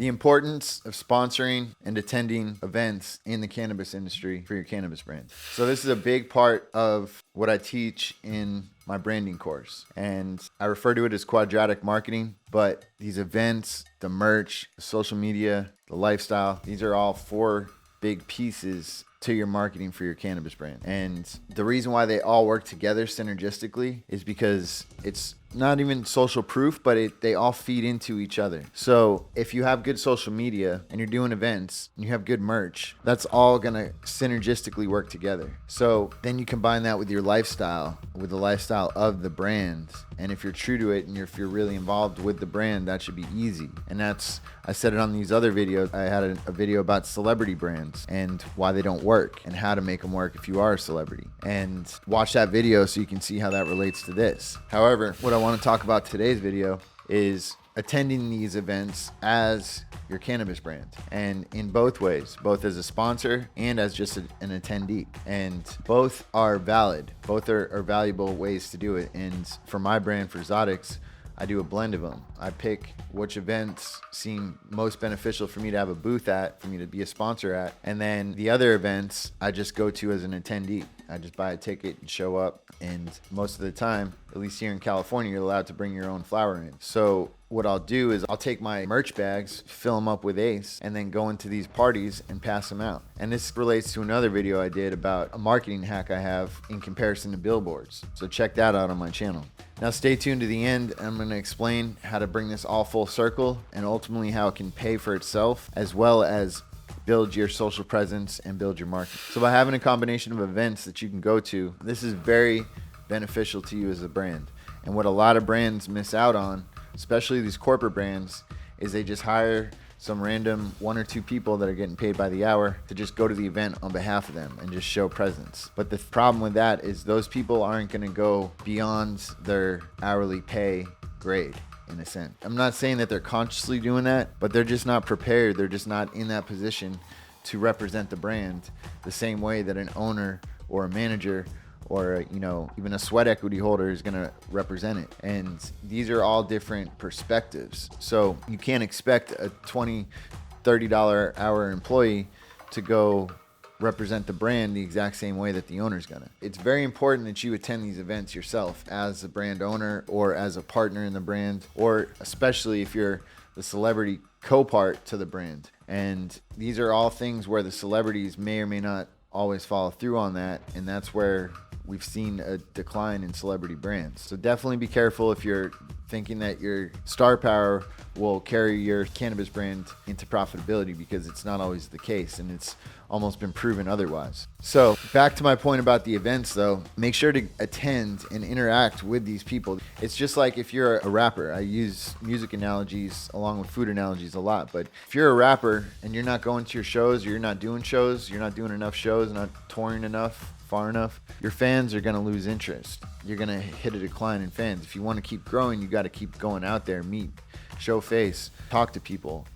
The importance of sponsoring and attending events in the cannabis industry for your cannabis brand. So this is a big part of what I teach in my branding course. And I refer to it as quadratic marketing, but these events, the merch, the social media, the lifestyle, these are all four big pieces to your marketing for your cannabis brand. And the reason why they all work together synergistically is because it's not even social proof, but they all feed into each other. So if you have good social media and you're doing events and you have good merch, that's all gonna synergistically work together. So then you combine that with your lifestyle, with the lifestyle of the brand. And if you're true to it and if you're really involved with the brand, that should be easy. And I said it on these other videos. I had a video about celebrity brands and why they don't work and how to make them work if you are a celebrity. And watch that video so you can see how that relates to this. However, what I want to talk about today's video is attending these events as your cannabis brand, and in both ways, both as a sponsor and as just an attendee. And both are valid. Both are valuable ways to do it. And for my brand, for Zodix, I do a blend of them. I pick which events seem most beneficial for me to have a booth at, for me to be a sponsor at. And then the other events I just go to as an attendee. I just buy a ticket and show up. And most of the time, at least here in California, you're allowed to bring your own flower in. So what I'll do is I'll take my merch bags, fill them up with Ace, and then go into these parties and pass them out. And this relates to another video I did about a marketing hack I have in comparison to billboards. So check that out on my channel. Now stay tuned to the end. I'm going to explain how to bring this all full circle and ultimately how it can pay for itself, as well as build your social presence and build your market. So by having a combination of events that you can go to, this is very beneficial to you as a brand. And what a lot of brands miss out on, especially these corporate brands, is they just hire some random one or two people that are getting paid by the hour to just go to the event on behalf of them and just show presence. But the problem with that is those people aren't going to go beyond their hourly pay grade, in a sense. I'm not saying that they're consciously doing that, but they're just not prepared. They're just not in that position to represent the brand the same way that an owner or a manager or even a sweat equity holder is going to represent it. And these are all different perspectives. So you can't expect a $20, $30 hour employee to go represent the brand the exact same way that the owner's gonna. It's very important that you attend these events yourself as a brand owner or as a partner in the brand, or especially if you're the celebrity co-part to the brand. And these are all things where the celebrities may or may not always follow through on that, and that's where we've seen a decline in celebrity brands. So definitely be careful if you're thinking that your star power will carry your cannabis brand into profitability, because it's not always the case, and it's almost been proven otherwise. So back to my point about the events though, make sure to attend and interact with these people. It's just like if you're a rapper. I use music analogies along with food analogies a lot, but if you're a rapper and you're not going to your shows, or you're not doing shows, you're not doing enough shows, not touring enough, far enough, your fans are going to lose interest. You're going to hit a decline in fans. If you want to keep growing, you got to keep going out there, meet, show face, talk to people,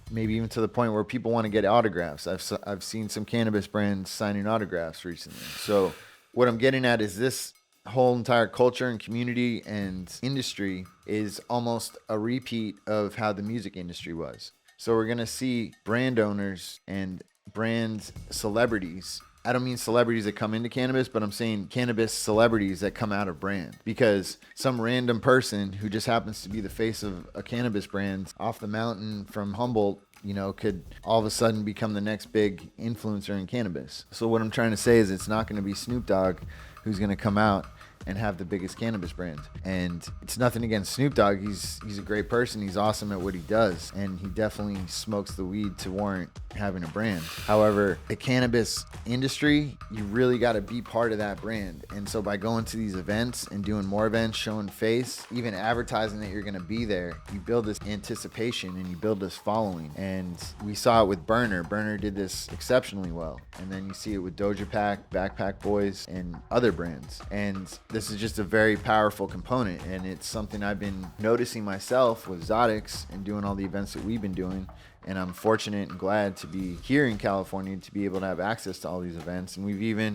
maybe even to the point where people want to get autographs. I've seen some cannabis brands signing autographs recently. So what I'm getting at is this whole entire culture and community and industry is almost a repeat of how the music industry was. So we're going to see brand owners and brand celebrities. I don't mean celebrities that come into cannabis, but I'm saying cannabis celebrities that come out of brand, because some random person who just happens to be the face of a cannabis brand off the mountain from Humboldt, could all of a sudden become the next big influencer in cannabis. So what I'm trying to say is it's not going to be Snoop Dogg who's going to come out and have the biggest cannabis brand. And it's nothing against Snoop Dogg. He's a great person. He's awesome at what he does. And he definitely smokes the weed to warrant having a brand. However, the cannabis industry, you really got to be part of that brand. And so by going to these events and doing more events, showing face, even advertising that you're going to be there, you build this anticipation and you build this following. And we saw it with Burner. Burner did this exceptionally well. And then you see it with Doja Pack, Backpack Boys, and other brands. And this is just a very powerful component, and it's something I've been noticing myself with Zodix and doing all the events that we've been doing. And I'm fortunate and glad to be here in California to be able to have access to all these events. And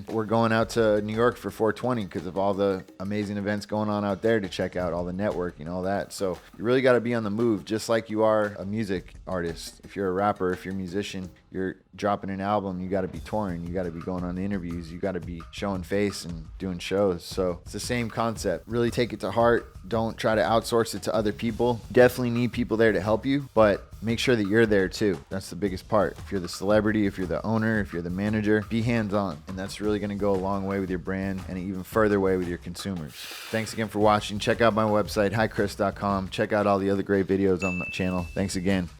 we're going out to New York for 420 because of all the amazing events going on out there to check out all the networking, all that. So you really got to be on the move, just like you are a music artist. If you're a rapper, if you're a musician, you're dropping an album, you got to be touring, you got to be going on interviews, you got to be showing face and doing shows. So it's the same concept. Really take it to heart. Don't try to outsource it to other people. Definitely need people there to help you, but make sure that you're there too. That's the biggest part. If you're the celebrity, if you're the owner, if you're the manager, be hands-on. And that's really going to go a long way with your brand and an even further way with your consumers. Thanks again for watching. Check out my website, hichris.com. Check out all the other great videos on the channel. Thanks again.